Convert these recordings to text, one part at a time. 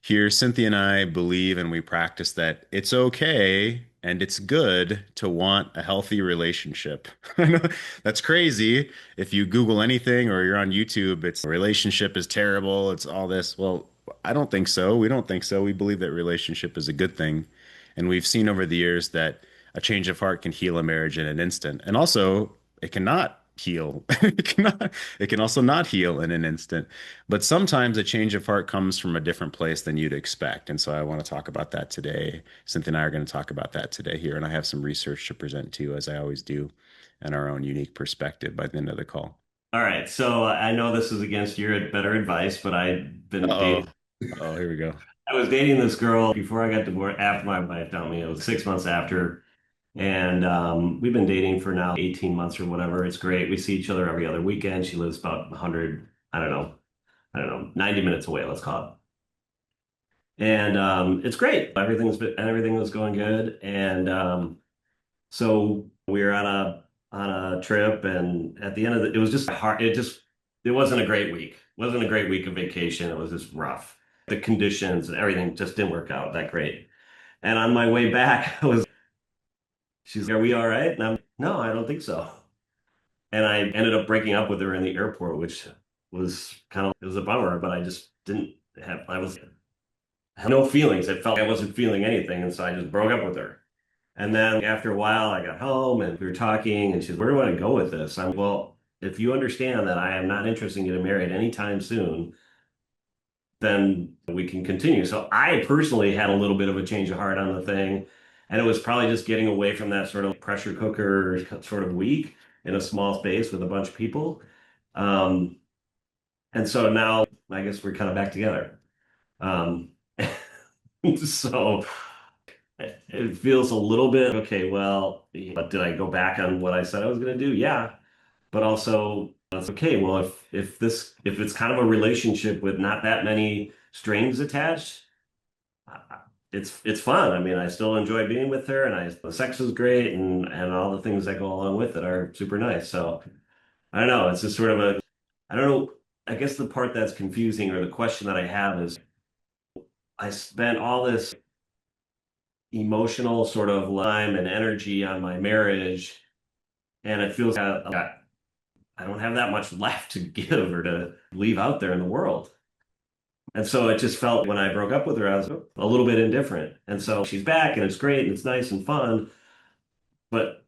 here, Cynthia and I believe and we practice that it's okay and it's good to want a healthy relationship. I know that's crazy. If you Google anything or you're on YouTube, it's relationship is terrible. It's all this. Well, I don't think so. We don't think so. We believe that relationship is a good thing. And we've seen over the years that a change of heart can heal a marriage in an instant. And also, it cannot heal. It can also not heal in an instant. But sometimes a change of heart comes from a different place than you'd expect. And so I want to talk about that today. Cynthia and I are going to talk about that today here. And I have some research to present to you, as I always do, and our own unique perspective by the end of the call. All right, so I know this is against your better advice, but I've been dating. Uh-oh. Oh, here we go. I was dating this girl before I got divorced, after my wife dumped me. It was 6 months after, and we've been dating for now 18 months or whatever. It's great. We see each other every other weekend. She lives about 100, I don't know, 90 minutes away, let's call it. And it's great. Everything was going good, and so we were on a trip, and at the end of it was just hard. It wasn't a great week. It wasn't a great week of vacation. It was just rough. The conditions and everything just didn't work out that great. And on my way back, she's like, "Are we all right?" And I'm, "No, I don't think so." And I ended up breaking up with her in the airport, which it was a bummer, but I just didn't had no feelings. It felt like I wasn't feeling anything, and so I just broke up with her. And then after a while, I got home and we were talking, and she's, "Where do I want to go with this?" I'm, "Well, if you understand that I am not interested in getting married anytime soon, then we can continue." So I personally had a little bit of a change of heart on the thing. And it was probably just getting away from that sort of pressure cooker sort of week in a small space with a bunch of people. Um, and so now I guess we're kind of back together. Um, so it feels a little bit okay. Well, but did I go back on what I said I was going to do? Yeah, but also it's okay. Well, if it's kind of a relationship with not that many strings attached, it's fun. I mean, I still enjoy being with her, and the sex is great, and all the things that go along with it are super nice. So I don't know. It's just sort of a I don't know. I guess the part that's confusing or the question that I have is I spent all this emotional sort of time and energy on my marriage, and it feels like I don't have that much left to give or to leave out there in the world. And so it just felt when I broke up with her, I was a little bit indifferent. And so she's back and it's great and it's nice and fun, but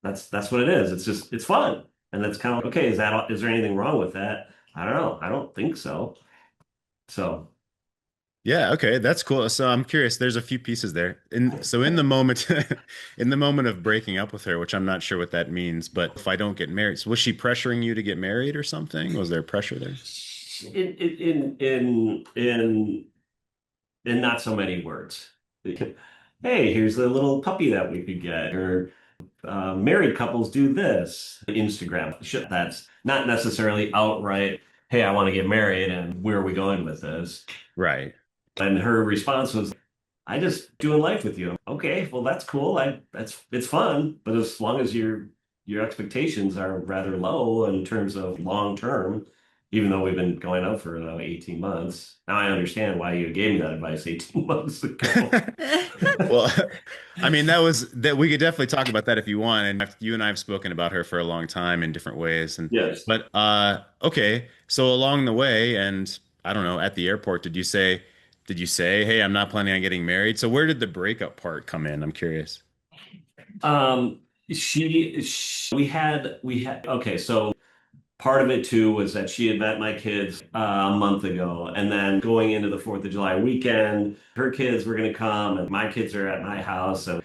that's what it is. It's fun. And that's kind of okay, is there anything wrong with that? I don't know. I don't think so. So Yeah, okay, that's cool. So I'm curious, there's a few pieces there. In the moment in the moment of breaking up with her, which I'm not sure what that means, but if I don't get married, so was she pressuring you to get married or something? Was there pressure there? in not so many words. Hey, here's the little puppy that we could get, or married couples do this. Instagram, shit, that's not necessarily outright, "Hey, I want to get married, and where are we going with this?" Right. And her response was, "I just doing life with you." Okay, well, that's cool. It's fun, but as long as your expectations are rather low in terms of long term, even though we've been going out for 18 months. Now I understand why you gave me that advice 18 months ago. Well, I mean, that was that we could definitely talk about that if you want. And you and I have spoken about her for a long time in different ways. And Yes. but okay, so along the way, and I don't know, at the airport, did you say, hey, I'm not planning on getting married? So where did the breakup part come in? I'm curious. Um, we had, okay, so part of it too was that she had met my kids a month ago, and then going into the 4th of July weekend, her kids were going to come, and my kids are at my house. And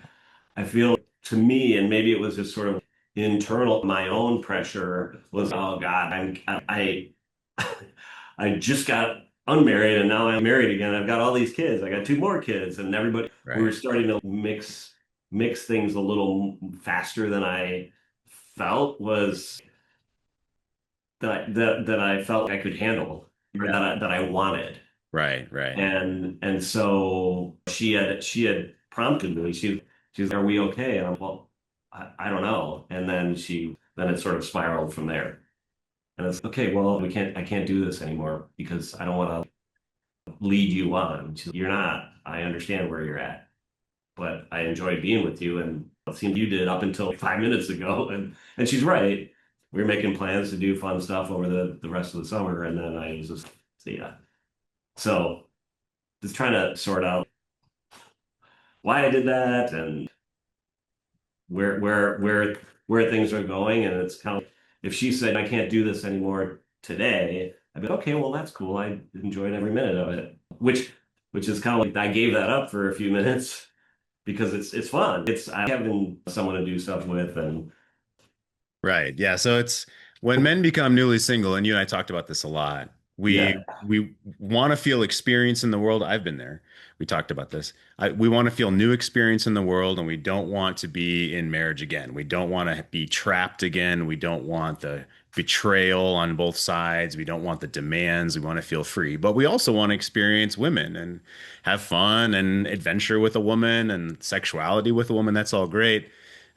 I feel to me, and maybe it was just sort of internal, my own pressure was, oh God, I just got unmarried and now I'm married again. I've got all these kids. I got two more kids, and everybody, we were Right. starting to mix things a little faster than I felt was that I felt I could handle, or that I wanted. Right. Right. And so she had prompted me. She's, "Are we okay?" And I'm, "Well, I don't know." And then it sort of spiraled from there. And it's okay, well, I can't do this anymore because I don't want to lead you on. You're not. I understand where you're at, but I enjoyed being with you, and it seemed you did up until 5 minutes ago. And she's right. We were making plans to do fun stuff over the rest of the summer, and then I was just see ya. So just trying to sort out why I did that and where things are going. And it's kind of if she said I can't do this anymore today, I'd be okay, well that's cool. I enjoyed every minute of it. Which is kind of like I gave that up for a few minutes because it's fun. It's I having someone to do stuff with and Right. Yeah. So it's when men become newly single, and you and I talked about this a lot. We yeah, we want to feel experience in the world. I've been there. We talked about this. We want to feel new experience in the world, and we don't want to be in marriage again. We don't want to be trapped again. We don't want the betrayal on both sides. We don't want the demands. We want to feel free, but we also want to experience women and have fun and adventure with a woman and sexuality with a woman. That's all great.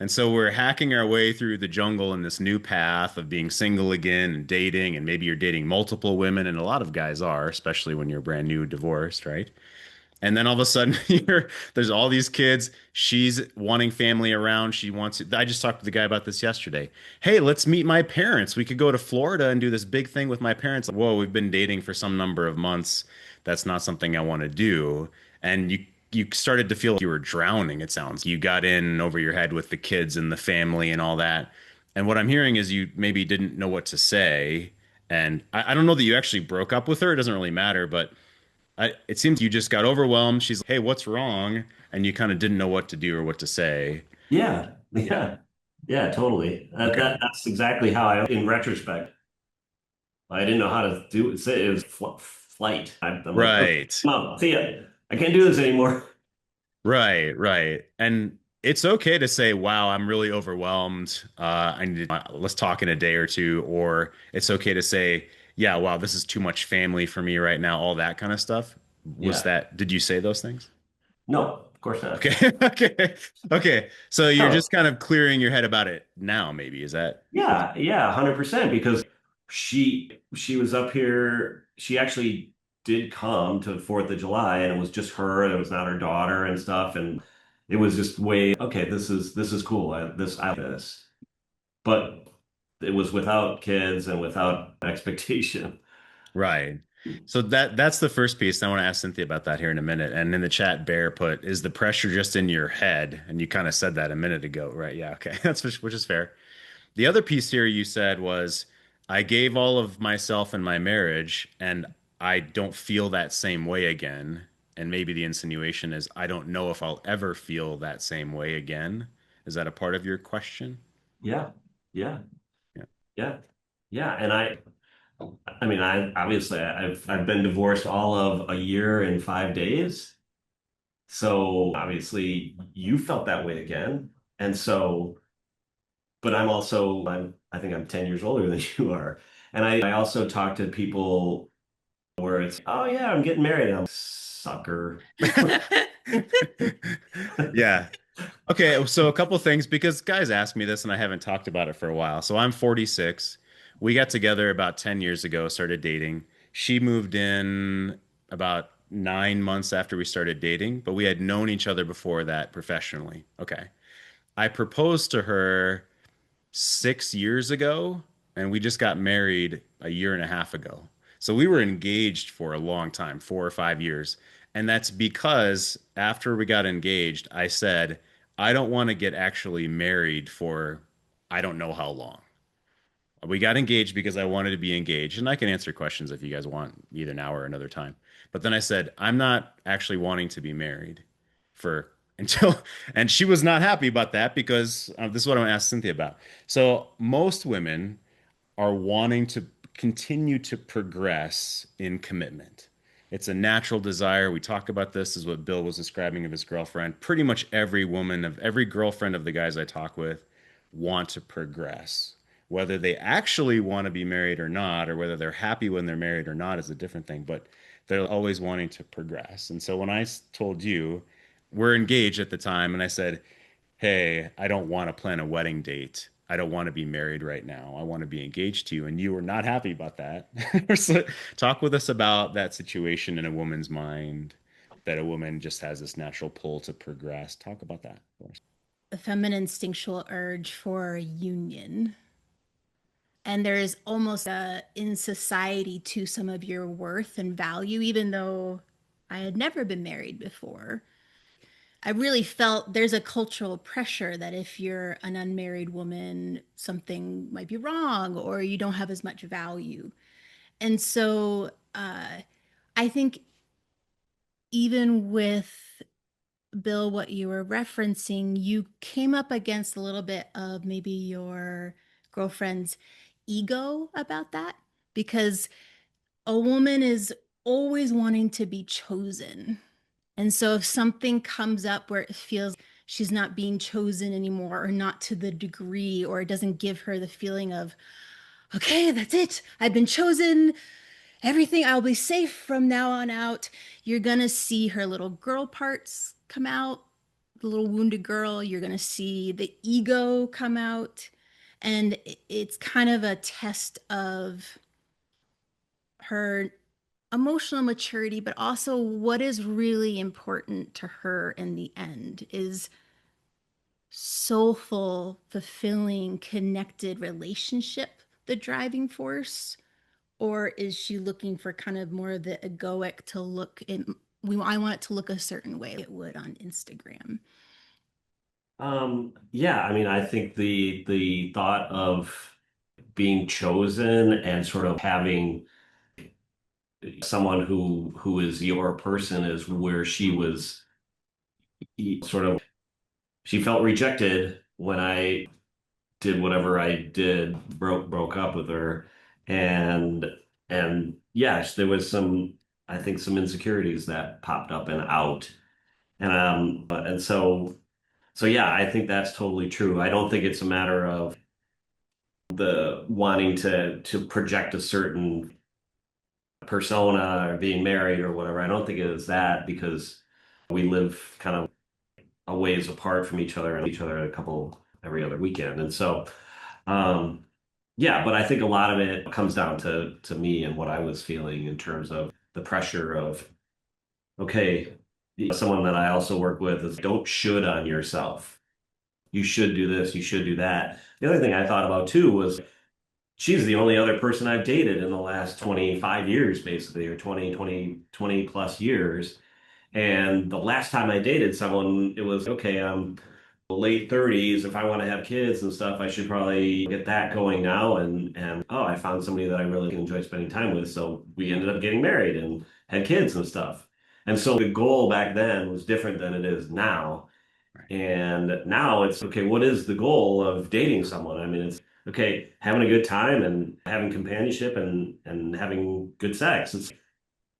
And so we're hacking our way through the jungle in this new path of being single again and dating, and maybe you're dating multiple women, and a lot of guys are, especially when you're brand new divorced, right? And then all of a sudden, there's all these kids. She's wanting family around. She wants it. I just talked to the guy about this yesterday. Hey, let's meet my parents. We could go to Florida and do this big thing with my parents. Whoa, we've been dating for some number of months. That's not something I want to do. And you started to feel like you were drowning, it sounds. You got in over your head with the kids and the family and all that. And what I'm hearing is you maybe didn't know what to say. And I don't know that you actually broke up with her. It doesn't really matter, but it seems you just got overwhelmed. She's like, "Hey, what's wrong?" And you kind of didn't know what to do or what to say. yeah, Yeah. yeah, yeah, totally. Okay. That's exactly how I, in retrospect, I didn't know how to do it. Say it was flight. I'm like, okay, Right. mom, see ya. I can't do this anymore. Right. Right. And it's okay to say, "Wow, I'm really overwhelmed. I need let's talk in a day or two." Or it's okay to say, "Yeah, wow, this is too much family for me right now." All that kind of stuff. Yeah, Did you say those things? no, of course not. Okay. Okay. Okay. So you're No, just kind of clearing your head about it now, maybe. Is that? yeah, yeah, 100% because she was up here. She actually did come to 4th of July and it was just her and it was not her daughter and stuff and it was just way okay, this is cool. I like this. But it was without kids and without expectation. Right. So that's the first piece. I want to ask Cynthia about that here in a minute. And in the chat, Bear put, "Is the pressure just in your head?" And you kind of said that a minute ago, right? Yeah, okay. Which is fair. The other piece here you said was, "I gave all of myself in my marriage, and I don't feel that same way again." And maybe the insinuation is, I don't know if I'll ever feel that same way again. Is that a part of your question? Yeah. Yeah. Yeah. Yeah. Yeah. And I mean I obviously I've been divorced all of a year and 5 days. So obviously you felt that way again. And so, but I think I'm 10 years older than you are. And I also talk to people where it's, oh yeah, I'm getting married. I'm sucker. Yeah. Okay, so a couple things because guys ask me this and I haven't talked about it for a while. So I'm 46. We got together about 10 years ago, started dating. She moved in about 9 months after we started dating, but we had known each other before that professionally. Okay. I proposed to her 6 years ago, and we just got married a year and a half ago. So we were engaged for a long time, 4 or 5 years. And that's because after we got engaged, I said, I don't want to get actually married for I don't know how long. We got engaged because I wanted to be engaged, and I can answer questions if you guys want either now or another time. But then I said, I'm not actually wanting to be married for until, and she was not happy about that because this is what I'm going to ask Cynthia about. So most women are wanting to continue to progress in commitment. It's a natural desire. We talk about this, is what Bill was describing of his girlfriend. Pretty much every woman of every girlfriend of the guys I talk with want to progress. Whether they actually want to be married or not, or whether they're happy when they're married or not, is a different thing. But they're always wanting to progress. And so when I told you, we're engaged at the time, and I said, hey, I don't want to plan a wedding date I don't want to be married right now. I want to be engaged to you. And you were not happy about that. So talk with us about that situation in a woman's mind, that a woman just has this natural pull to progress. Talk about that for us. The feminine instinctual urge for union. And there's almost in society to some of your worth and value, even though I had never been married before. I really felt there's a cultural pressure that if you're an unmarried woman, something might be wrong or you don't have as much value. And so I think even with Bill, what you were referencing, you came up against a little bit of maybe your girlfriend's ego about that because a woman is always wanting to be chosen. And so if something comes up where it feels she's not being chosen anymore or not to the degree, or it doesn't give her the feeling of, okay, that's it, I've been chosen, everything, I'll be safe from now on out, you're going to see her little girl parts come out, the little wounded girl. You're going to see the ego come out. And it's kind of a test of her emotional maturity, but also what is really important to her in the end is soulful, fulfilling, connected relationship the driving force, or is she looking for kind of more of the egoic to look in, I want it to look a certain way it would on Instagram. Yeah, I mean, I think the thought of being chosen and sort of having someone who is your person is where she was sort of she felt rejected when I did whatever I did, broke up with her, and yes, there was some I think some insecurities that popped up and out, and so yeah, I think that's totally true. I don't think it's a matter of the wanting to project a certain persona or being married or whatever. I don't think it is that because we live kind of a ways apart from each other and each other a couple every other weekend. And so um yeah, but I think a lot of it comes down to me and what I was feeling in terms of the pressure of okay, someone that I also work with is don't should on yourself. You should do this, you should do that. The other thing I thought about too was she's the only other person I've dated in the last 25 years, basically, or 20 plus years. And the last time I dated someone, it was okay, I'm late 30s. If I want to have kids and stuff, I should probably get that going now. And oh, I found somebody that I really enjoy spending time with. So we ended up getting married and had kids and stuff. And so the goal back then was different than it is now. Right. And now it's okay, what is the goal of dating someone? I mean, it's okay, having a good time and having companionship and having good sex. It's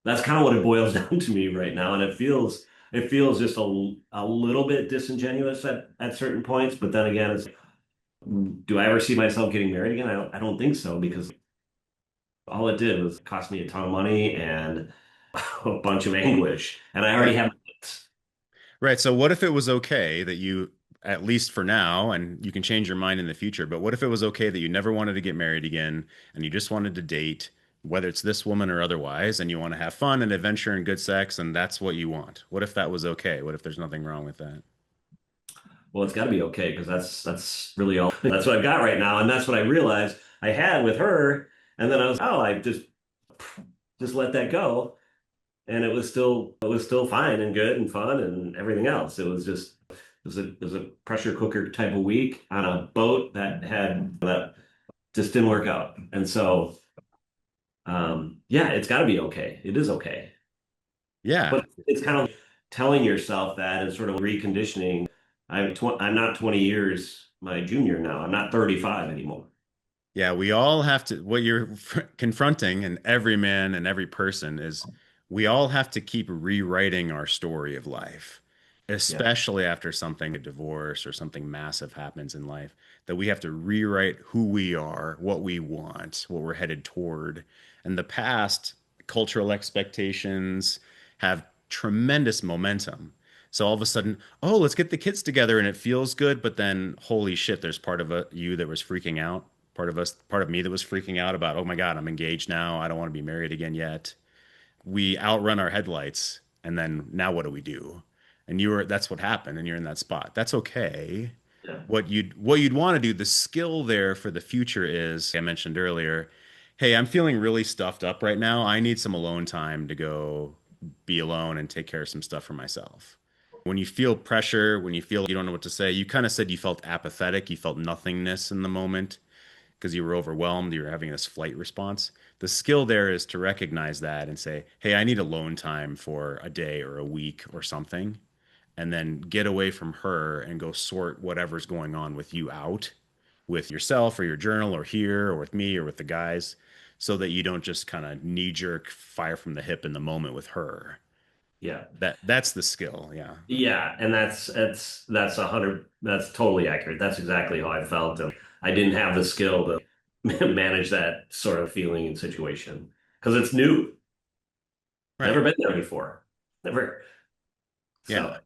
that's kind of what it boils down to me right now. And it feels just a little bit disingenuous at certain points, but then again, it's do I ever see myself getting married again? I don't think so because all it did was cost me a ton of money and a bunch of anguish. And I already Right. have kids. Right. So what if it was okay that you, at least for now, and you can change your mind in the future, but what if it was okay that you never wanted to get married again and you just wanted to date, whether it's this woman or otherwise, and you want to have fun and adventure and good sex, and that's what you want? What if that was okay? What if there's nothing wrong with that? Well, it's got to be okay because that's really all that's what I've got right now, and that's what I realized I had with her. And then I was, oh, I just let that go, and it was still fine and good and fun and everything else. It was a pressure cooker type of week on a boat that just didn't work out. And so yeah, it's got to be okay. It is okay. Yeah. But it's kind of telling yourself that and sort of reconditioning. I'm not 20 years my junior now. I'm not 35 anymore. Yeah, we all have to, what you're confronting, and every man and every person is we all have to keep rewriting our story of life, Yeah. especially after something, a divorce or something massive happens in life, that we have to rewrite who we are, what we want, what we're headed toward. And the past cultural expectations have tremendous momentum. So all of a sudden, oh, let's get the kids together and it feels good, but then holy shit, there's part of you that was freaking out. Part of me that was freaking out about, oh my God, I'm engaged now. I don't want to be married again yet. We outrun our headlights, and then now what do we do? And that's what happened, and you're in that spot. That's okay. Yeah. What you'd want to do, the skill there for the future is, I mentioned earlier, hey, I'm feeling really stuffed up right now. I need some alone time to go be alone and take care of some stuff for myself. When you feel pressure, when you feel you don't know what to say, you kind of said you felt apathetic, you felt nothingness in the moment because you were overwhelmed, you were having this flight response. The skill there is to recognize that and say, hey, I need alone time for a day or a week or something, and then get away from her and go sort whatever's going on with you out with yourself or your journal or here or with me or with the guys so that you don't just kind of knee jerk fire from the hip in the moment with her. Yeah. That's the skill. Yeah. Yeah, and that's 100. That's totally accurate. That's exactly how I felt. And I didn't have the skill to manage that sort of feeling and situation because it's new. Right. Never been there before. Never. Yeah. So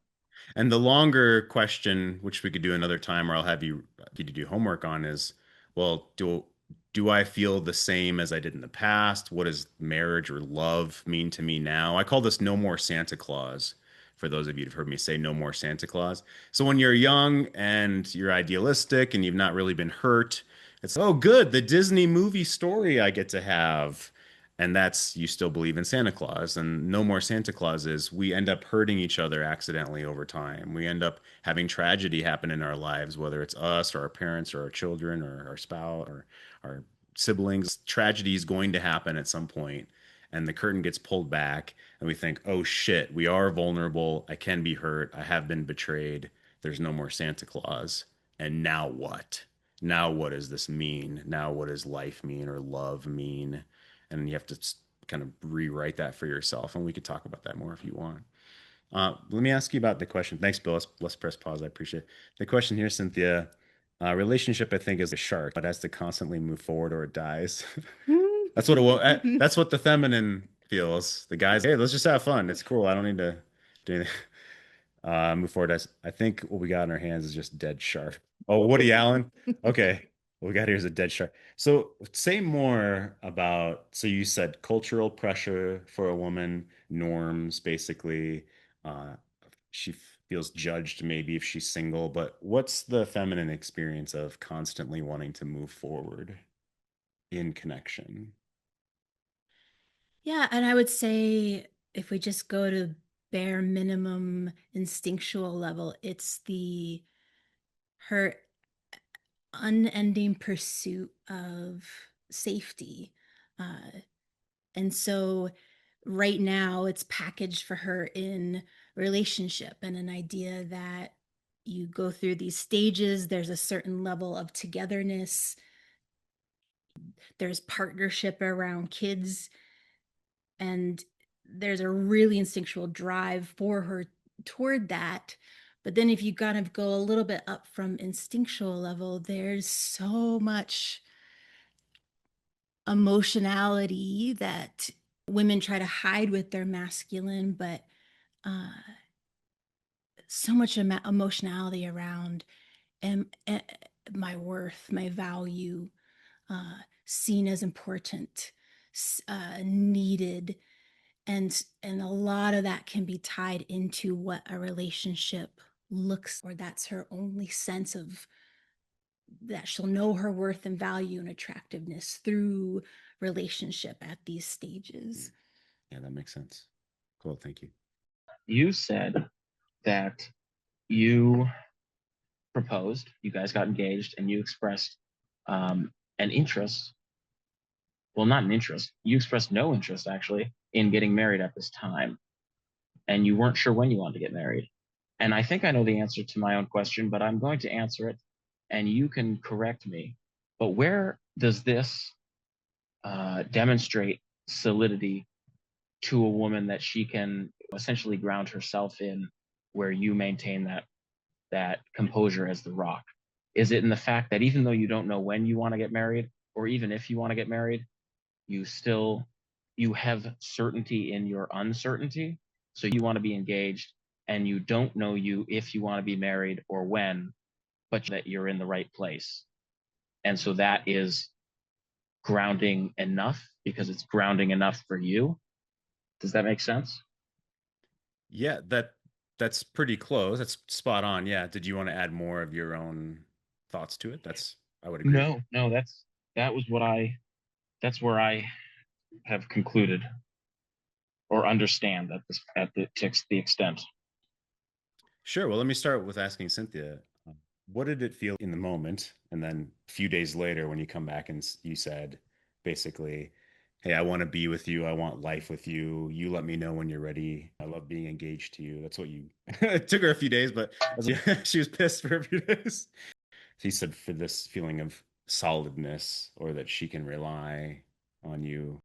And the longer question, which we could do another time, or I'll have you to do homework on, is, well, do I feel the same as I did in the past? What does marriage or love mean to me now? I call this no more Santa Claus. For those of you who've heard me say no more Santa Claus. So when you're young and you're idealistic and you've not really been hurt, it's, oh, good, the Disney movie story I get to have. And that's, you still believe in Santa Claus, and no more Santa Clauses. We end up hurting each other accidentally over time. We end up having tragedy happen in our lives, whether it's us or our parents or our children or our spouse or our siblings. Tragedy is going to happen at some point, and the curtain gets pulled back, and we think, oh shit, we are vulnerable. I can be hurt. I have been betrayed. There's no more Santa Claus. And now what? Now what does this mean? Now what does life mean or love mean? And you have to kind of rewrite that for yourself. And we could talk about that more if you want. Let me ask you about the question. Thanks, Bill. Let's press pause. I appreciate it. The question here, Cynthia. Relationship, I think, is a shark, but has to constantly move forward or it dies. That's what the feminine feels. The guys, hey, let's just have fun. It's cool. I don't need to do anything. Move forward. I think what we got in our hands is just dead shark. Oh, Woody Allen. Okay. What we got here is a dead shark. So say more about, so you said cultural pressure for a woman, norms, basically. Uh, she feels judged maybe if she's single, but what's the feminine experience of constantly wanting to move forward in connection? Yeah, and I would say if we just go to bare minimum instinctual level, it's the her unending pursuit of safety. Uh, and so right now it's packaged for her in relationship and an idea that you go through these stages, there's a certain level of togetherness, there's partnership around kids, and there's a really instinctual drive for her toward that. But then if you kind of go a little bit up from instinctual level, there's so much emotionality that women try to hide with their masculine, but uh, so much emotionality around um, uh, my worth, my value, uh, seen as important, needed, and a lot of that can be tied into what a relationship looks, or that's her only sense of that she'll know her worth and value and attractiveness through relationship at these stages. Yeah, that makes sense. Cool. Thank you. You said that you proposed, you guys got engaged, and you expressed an interest. Well, not an interest. You expressed no interest actually in getting married at this time, and you weren't sure when you wanted to get married. And I think I know the answer to my own question, but I'm going to answer it, and you can correct me. But where does this demonstrate solidity to a woman that she can essentially ground herself in, where you maintain that composure as the rock? Is it in the fact that even though you don't know when you want to get married, or even if you want to get married, you have certainty in your uncertainty, so you want to be engaged and you don't know you if you want to be married or when, but that you're in the right place. And so that is grounding enough because it's grounding enough for you. Does that make sense? Yeah, that's pretty close. That's spot on. Yeah. Did you want to add more of your own thoughts to it? That's I would agree. No, no, that was what that's where I have concluded or understand at this at the extent. Sure. Well, let me start with asking Cynthia, what did it feel in the moment? And then a few days later, when you come back and you said, basically, hey, I want to be with you. I want life with you. You let me know when you're ready. I love being engaged to you. That's what you, it took her a few days, but she was pissed for a few days. He said for this feeling of solidness or that she can rely on you.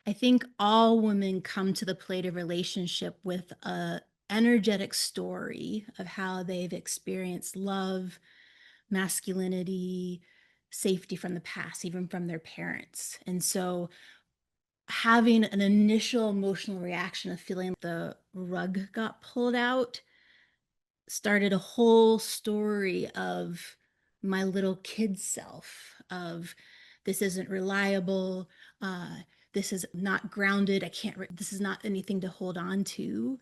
I think all women come to the plate of relationship with a energetic story of how they've experienced love, masculinity, safety from the past, even from their parents. And so having an initial emotional reaction of feeling the rug got pulled out started a whole story of my little kid self of this isn't reliable, uh, this is not grounded, I can't this is not anything to hold on to.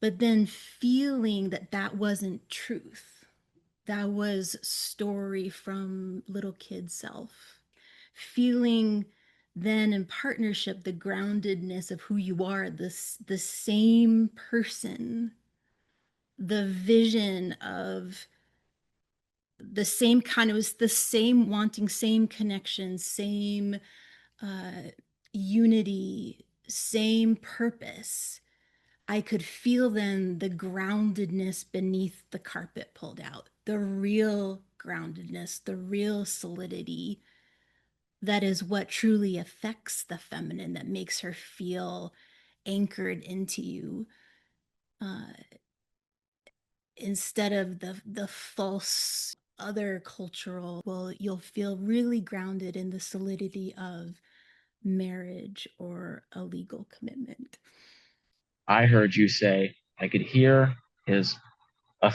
But then feeling that that wasn't truth, that was story from little kid self, feeling then in partnership the groundedness of who you are, this the same person, the vision of the same kind, it was the same wanting, same connection, same uh, unity, same purpose. I could feel then the groundedness beneath the carpet pulled out, the real groundedness, the real solidity that is what truly affects the feminine, that makes her feel anchored into you. Uh, Instead of the false other cultural, well, you'll feel really grounded in the solidity of marriage or a legal commitment. I heard you say I could hear his uh,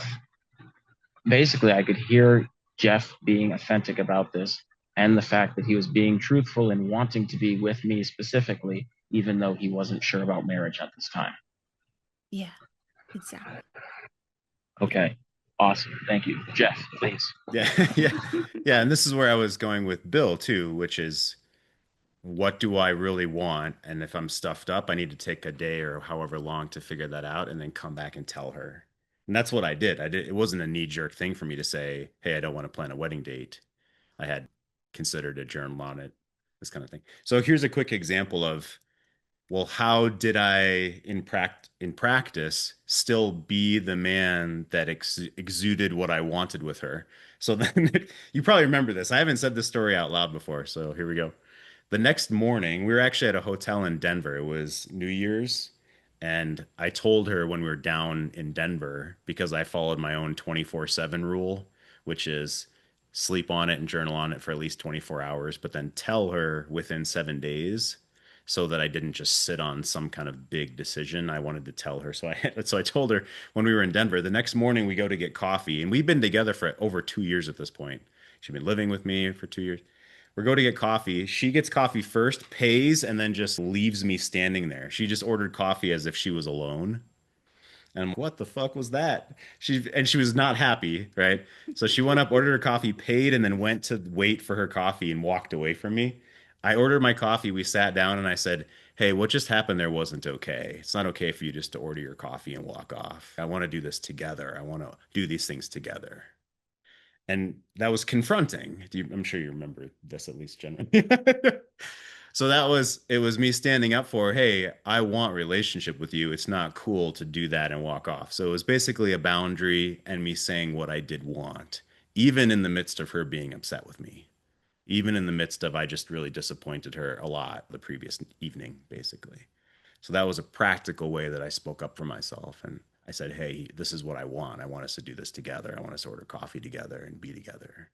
basically I could hear Jeff being authentic about this and the fact that he was being truthful and wanting to be with me specifically, even though he wasn't sure about marriage at this time. Yeah, exactly. Okay. Awesome. Thank you. Jeff, please. Yeah. Yeah. Yeah. And this is where I was going with Bill too, which is what do I really want? And if I'm stuffed up, I need to take a day or however long to figure that out and then come back and tell her. And that's what I did. It wasn't a knee-jerk thing for me to say, hey, I don't want to plan a wedding date. I had considered a journal on it, this kind of thing. So here's a quick example of, well, how did I in practice still be the man that exuded what I wanted with her? So then you probably remember this. I haven't said this story out loud before, so here we go. The next morning, we were actually at a hotel in Denver. It was New Year's. And I told her when we were down in Denver, because I followed my own 24/7 rule, which is sleep on it and journal on it for at least 24 hours, but then tell her within 7 days so that I didn't just sit on some kind of big decision. I wanted to tell her. So I told her when we were in Denver, the next morning we go to get coffee, and we've been together for over 2 years at this point. She'd been living with me for 2 years. We go to get coffee. She gets coffee first, pays, and then just leaves me standing there. She just ordered coffee as if she was alone. And I'm like, what the fuck was that? She was not happy, right? So she went up, ordered her coffee, paid, and then went to wait for her coffee and walked away from me. I ordered my coffee. We sat down and I said, hey, what just happened there wasn't okay. It's not okay for you just to order your coffee and walk off. I want to do this together. I want to do these things together. And that was confronting. I'm sure you remember this at least generally. So it was me standing up for, hey, I want relationship with you. It's not cool to do that and walk off. So it was basically a boundary and me saying what I did want, even in the midst of her being upset with me, even in the midst of I just really disappointed her a lot the previous evening, basically. So that was a practical way that I spoke up for myself. And I said, hey, this is what I want. I want us to do this together. I want us to order coffee together and be together.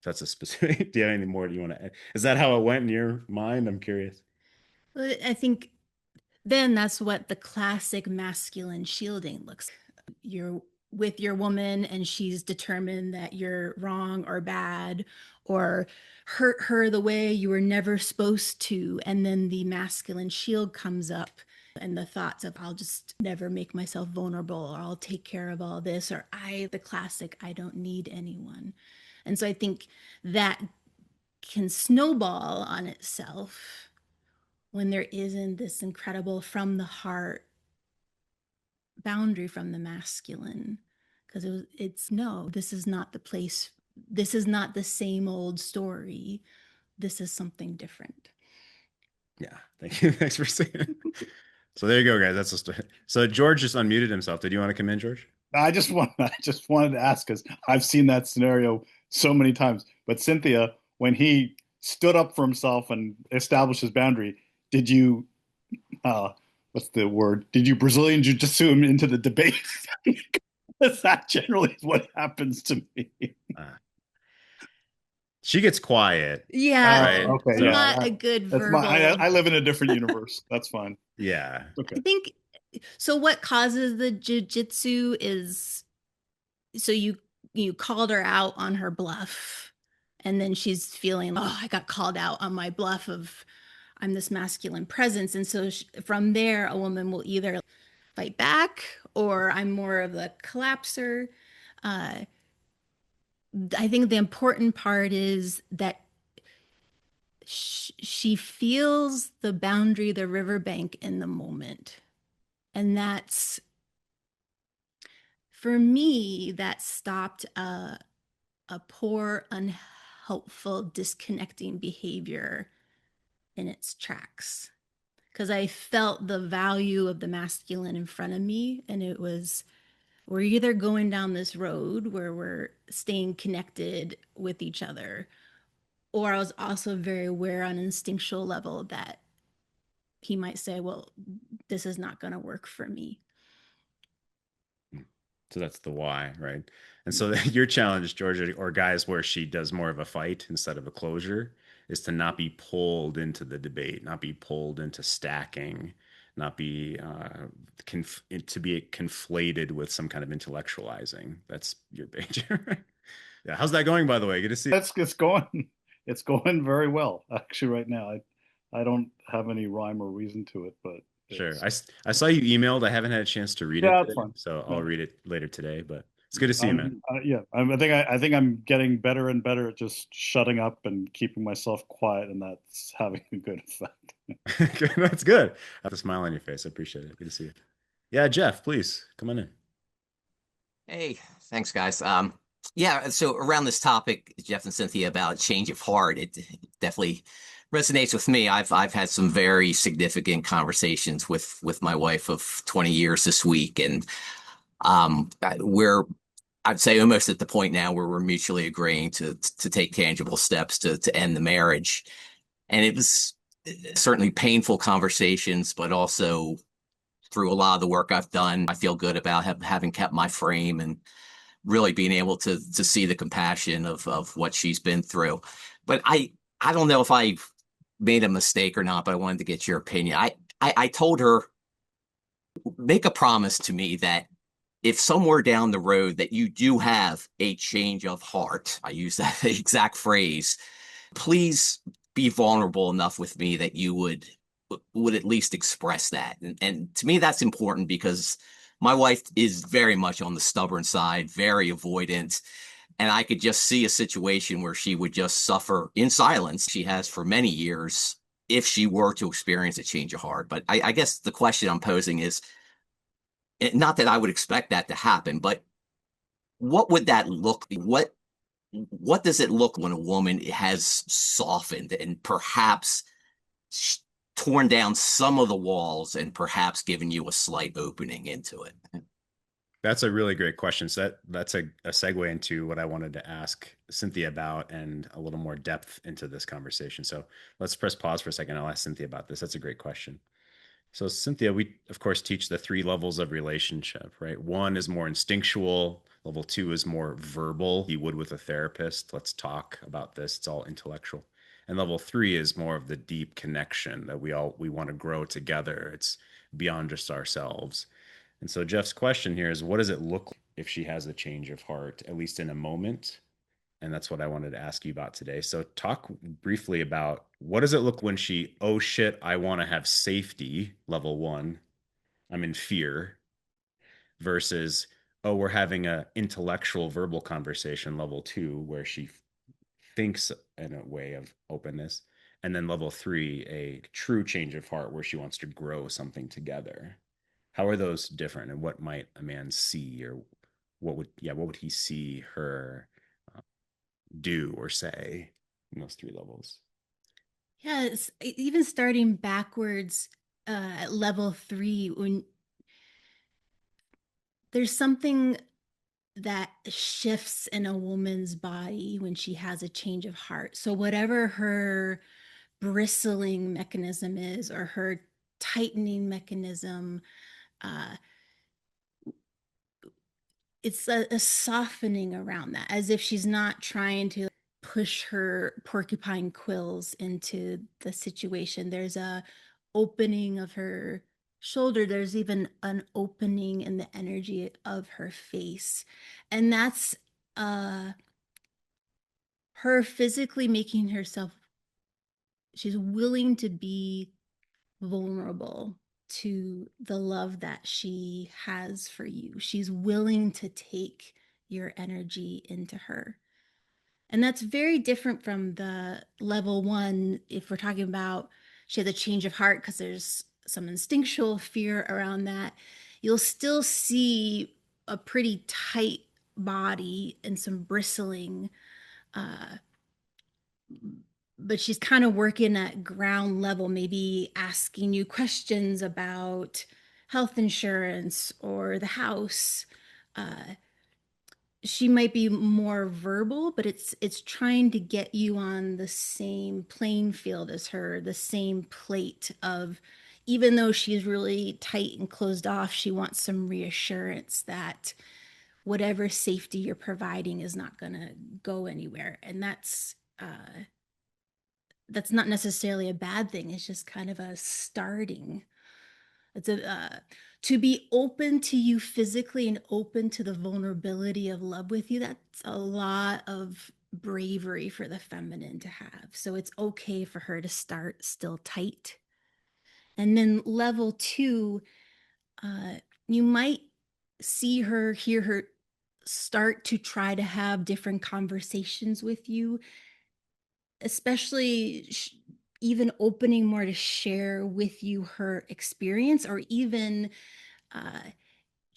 That's a specific. Do you have any more do you want to add? Is that how it went in your mind? I'm curious. Well, I think then that's what the classic masculine shielding looks like. You're with your woman and she's determined that you're wrong or bad or hurt her the way you were never supposed to. And then the masculine shield comes up and the thoughts of, I'll just never make myself vulnerable, or I'll take care of all this, or the classic, I don't need anyone. And so I think that can snowball on itself when there isn't this incredible from the heart boundary from the masculine. Because it's no, this is not the place, this is not the same old story, this is something different. Yeah, thank you. Thanks for saying it. So there you go, guys. That's a story. So George just unmuted himself. Did you want to come in, George? I just wanted to ask because I've seen that scenario so many times. But Cynthia, when he stood up for himself and established his boundary, did you, what's the word? Did you Brazilian jiu-jitsu him into the debate? Because that generally is what happens to me. She gets quiet. Yeah, right? Okay, so yeah, not a good that's verbal. I live in a different universe. That's fine. Yeah. Okay. I think so. What causes the jiu-jitsu is so you called her out on her bluff, and then she's feeling, oh, I got called out on my bluff of I'm this masculine presence, and so from there, a woman will either fight back or I'm more of a collapser. I think the important part is that she feels the boundary, the riverbank in the moment. And that's, for me, that stopped a poor, unhelpful, disconnecting behavior in its tracks. Because I felt the value of the masculine in front of me. And it was, we're either going down this road where we're staying connected with each other, or I was also very aware on an instinctual level that he might say, well, this is not going to work for me. So that's the why, right? And so your challenge, Georgia, or guys, where she does more of a fight instead of a closure, is to not be pulled into the debate, not be pulled into stacking, not be to be conflated with some kind of intellectualizing. That's your big. Yeah. How's that going, by the way? Good to see you. It's going very well actually right now. I don't have any rhyme or reason to it, but Sure. I saw you emailed. I haven't had a chance to read it yeah, it's today, fun. so Yeah. I'll read it later today. But it's good to see you, man. Yeah, I think I'm getting better and better at just shutting up and keeping myself quiet, and that's having a good effect. That's good. I have a smile on your face. I appreciate it. Good to see you. Yeah, Jeff, please come on in. Hey, thanks, guys. Yeah, so around this topic, Jeff and Cynthia, about change of heart, it definitely resonates with me. I've had some very significant conversations with my wife of 20 years this week, and we're I'd say almost at the point now where we're mutually agreeing to take tangible steps to end the marriage. And it was certainly painful conversations, but also through a lot of the work I've done, I feel good about having kept my frame and really being able to see the compassion of what she's been through. But I don't know if I made a mistake or not, but I wanted to get your opinion. I told her, make a promise to me that if somewhere down the road that you do have a change of heart, I use that exact phrase, please be vulnerable enough with me that you would at least express that. And to me, that's important because my wife is very much on the stubborn side, very avoidant. And I could just see a situation where she would just suffer in silence. She has for many years if she were to experience a change of heart. But I guess the question I'm posing is, not that I would expect that to happen, but what would that look like? What does it look when a woman has softened and perhaps torn down some of the walls and perhaps given you a slight opening into it? That's a really great question. So that's a segue into what I wanted to ask Cynthia about and a little more depth into this conversation. So let's press pause for a second. I'll ask Cynthia about this. That's a great question. So Cynthia, we of course teach the 3 levels of relationship, right? 1 is more instinctual. Level 2 is more verbal. You would with a therapist. Let's talk about this. It's all intellectual. And level 3 is more of the deep connection that we want to grow together. beyond just ourselves. And so Jeff's question here is, what does it look like if she has a change of heart, at least in a moment? And that's what I wanted to ask you about today. So talk briefly about, what does it look when she, oh shit, I want to have safety, level one, I'm in fear, versus, oh, we're having a intellectual verbal conversation, level two, where she thinks in a way of openness. And then level three, a true change of heart where she wants to grow something together. How are those different, and what might a man see, or what would he see her do or say in those three levels? Yeah, even starting backwards at level three, when there's something that shifts in a woman's body when she has a change of heart. So, whatever her bristling mechanism is or her tightening mechanism, uh, it's a softening around that, as if she's not trying to push her porcupine quills into the situation. There's a opening of her shoulder. There's even an opening in the energy of her face. And that's uh her physically making herself, she's willing to be vulnerable to the love that she has for you. She's willing to take your energy into her. And that's very different from the level one. If we're talking about she had a change of heart because there's some instinctual fear around that, you'll still see a pretty tight body and some bristling, uh, but she's kind of working at ground level, maybe asking you questions about health insurance or the house. Uh, she might be more verbal, but it's trying to get you on the same playing field as her, the same plate of, even though she's really tight and closed off, she wants some reassurance that whatever safety you're providing is not going to go anywhere. And that's not necessarily a bad thing. It's just kind of a starting. It's a to be open to you physically and open to the vulnerability of love with you. That's a lot of bravery for the feminine to have. So it's okay for her to start still tight. And then level two, uh, you might see her, hear her start to try to have different conversations with you, especially even opening more to share with you her experience, or even uh,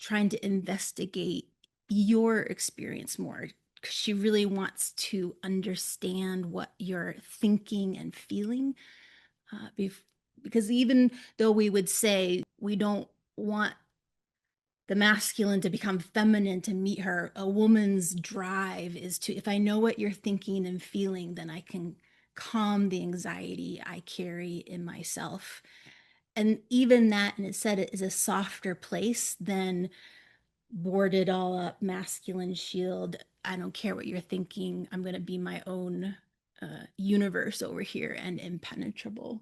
trying to investigate your experience more, because she really wants to understand what you're thinking and feeling. Because even though we would say we don't want the masculine to become feminine to meet her, a woman's drive is to, if I know what you're thinking and feeling, then I can calm the anxiety I carry in myself. And even that, and it said it is a softer place than boarded all up masculine shield. I don't care what you're thinking. I'm going to be my own universe over here and impenetrable.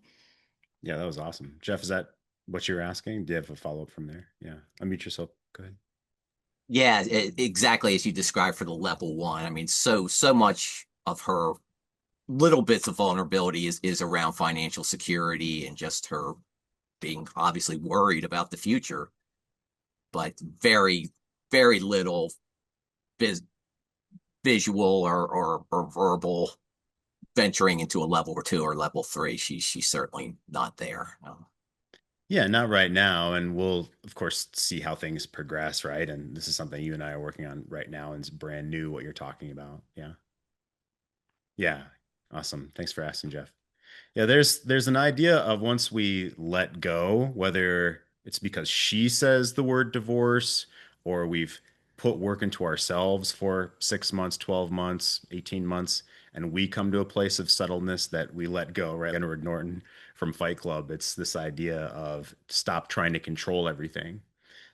Yeah, that was awesome. Jeff, is that what you were asking? Do you have a follow up from there? Yeah. Unmute yourself. Go ahead. Yeah, exactly as you described for the level one. I mean, so much of her little bits of vulnerability is around financial security and just her being obviously worried about the future, but very little vis visual or verbal venturing into a level or two or level three. She's certainly not there. Yeah, not right now. And we'll, of course, see how things progress, right? And this is something you and I are working on right now, and it's brand new what you're talking about. Yeah. Yeah. Awesome. Thanks for asking, Jeff. Yeah, there's an idea of, once we let go, whether it's because she says the word divorce, or we've put work into ourselves for 6 months, 12 months, 18 months, and we come to a place of settledness that we let go, right? Edward Norton from Fight Club. It's this idea of stop trying to control everything.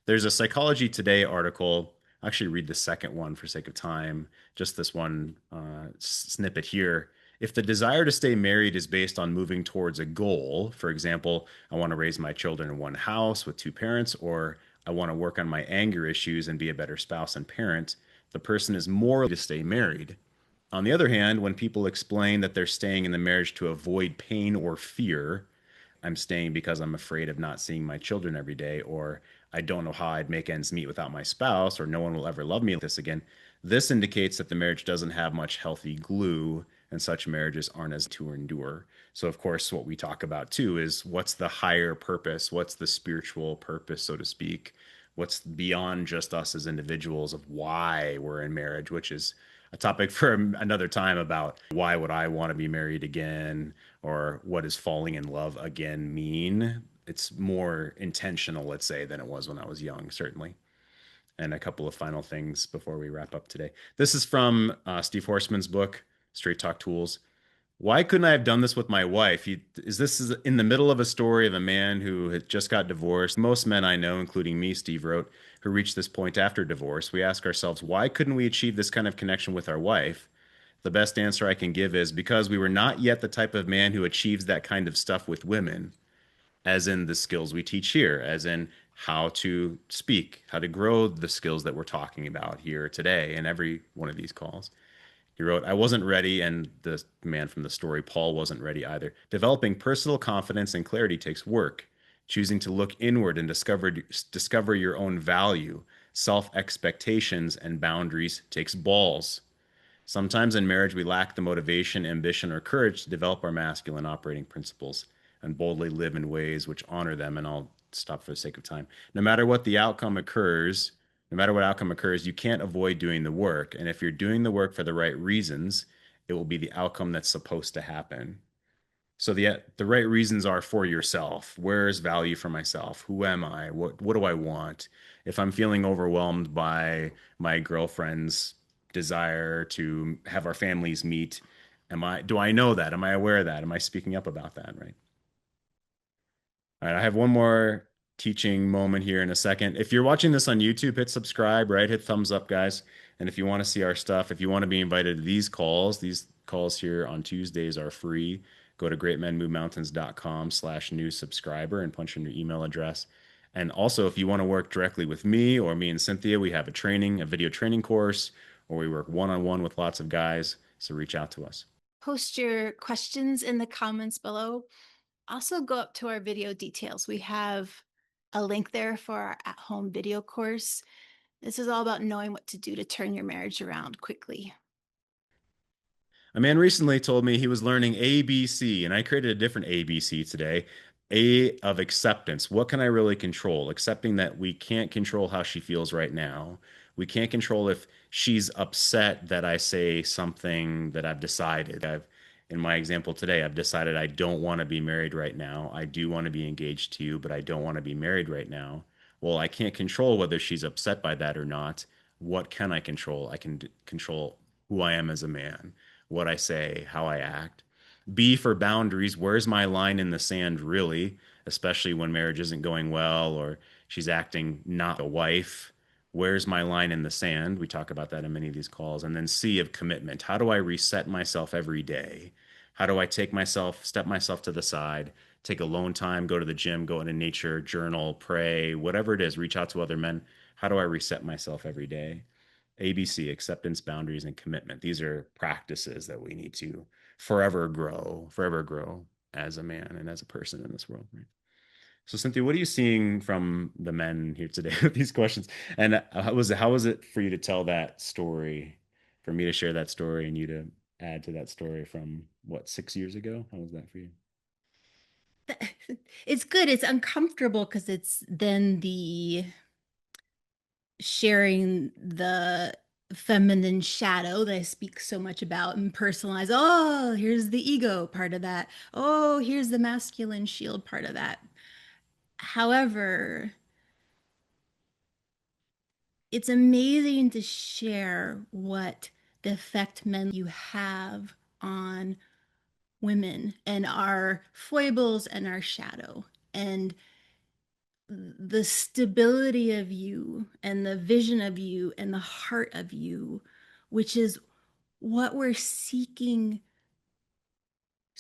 There's a Psychology Today article. I'll actually read the second one for sake of time, just this one snippet here. If the desire to stay married is based on moving towards a goal, for example, I want to raise my children in one house with two parents, or I want to work on my anger issues and be a better spouse and parent, the person is more likely to stay married. On the other hand, when people explain that they're staying in the marriage to avoid pain or fear, I'm staying because I'm afraid of not seeing my children every day, or I don't know how I'd make ends meet without my spouse, or no one will ever love me like this again. This indicates that the marriage doesn't have much healthy glue, and such marriages aren't as to endure. So, of course, what we talk about too is what's the higher purpose? What's the spiritual purpose, so to speak? What's beyond just us as individuals of why we're in marriage, which is a topic for another time about why would I want to be married again or what does falling in love again mean? It's more intentional, let's say, than it was when I was young, certainly. And a couple of final things before we wrap up today. This is from Steve Horseman's book, Straight Talk Tools. Why couldn't I have done this with my wife? This is in the middle of a story of a man who had just got divorced. Most men I know, including me, Steve wrote, who reached this point after divorce. We ask ourselves, why couldn't we achieve this kind of connection with our wife? The best answer I can give is because we were not yet the type of man who achieves that kind of stuff with women, as in the skills we teach here, as in how to speak, how to grow the skills that we're talking about here today in every one of these calls. He wrote, I wasn't ready, and the man from the story, Paul, wasn't ready either. Developing personal confidence and clarity takes work. Choosing to look inward and discover your own value, self expectations, and boundaries takes balls. Sometimes in marriage, we lack the motivation, ambition, or courage to develop our masculine operating principles and boldly live in ways which honor them. And I'll stop for the sake of time. No matter what outcome occurs, you can't avoid doing the work. And if you're doing the work for the right reasons, it will be the outcome that's supposed to happen. So the right reasons are for yourself. Where is value for myself? Who am I? What do I want? If I'm feeling overwhelmed by my girlfriend's desire to have our families meet, do I know that? Am I aware of that? Am I speaking up about that, right? All right, I have one more teaching moment here in a second. If you're watching this on YouTube, hit subscribe, right? Hit thumbs up, guys. And if you want to see our stuff, if you want to be invited to these calls here on Tuesdays are free. Go to greatmenmovemountains.com/new subscriber and punch in your email address. And also, if you want to work directly with me or me and Cynthia, we have a video training course, or we work one-on-one with lots of guys. So reach out to us. Post your questions in the comments below. Also go up to our video details. We have a link there for our at-home video course. This is all about knowing what to do to turn your marriage around quickly. A man recently told me he was learning ABC, and I created a different ABC today. A of acceptance. What can I really control? Accepting that we can't control how she feels right now. We can't control if she's upset that I say something that I've decided. In my example today, I've decided I don't want to be married right now. I do want to be engaged to you, but I don't want to be married right now. Well, I can't control whether she's upset by that or not. What can I control? I can control who I am as a man, what I say, how I act. B for boundaries. Where's my line in the sand, really? Especially when marriage isn't going well or she's acting not a wife. Where's my line in the sand? We talk about that in many of these calls. And then C of commitment. How do I reset myself every day? How do I step myself to the side, take alone time, go to the gym, go into nature, journal, pray, whatever it is, reach out to other men? How do I reset myself every day? ABC, acceptance, boundaries, and commitment. These are practices that we need to forever grow as a man and as a person in this world. Right? So, Cynthia, what are you seeing from the men here today with these questions? And how was it for you to tell that story, for me to share that story, and you to add to that story from what, 6 years ago? How was that for you? It's good. It's uncomfortable because it's then the sharing the feminine shadow that I speak so much about and personalize. Oh, here's the ego part of that. Oh, here's the masculine shield part of that. However, it's amazing to share what the effect men you have on women and our foibles and our shadow and the stability of you and the vision of you and the heart of you, which is what we're seeking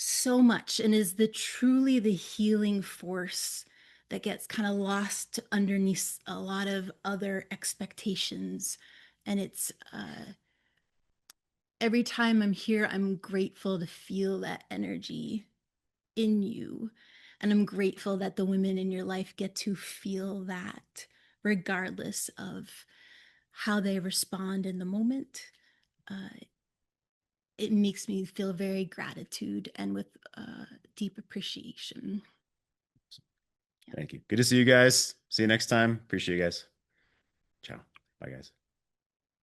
so much and is the truly the healing force that gets kind of lost underneath a lot of other expectations. And it's every time I'm here, I'm grateful to feel that energy in you. And I'm grateful that the women in your life get to feel that, regardless of how they respond in the moment. Uh, it makes me feel very gratitude and with deep appreciation. Thank you. Good to see you guys. See you next time. Appreciate you guys. Ciao. Bye, guys.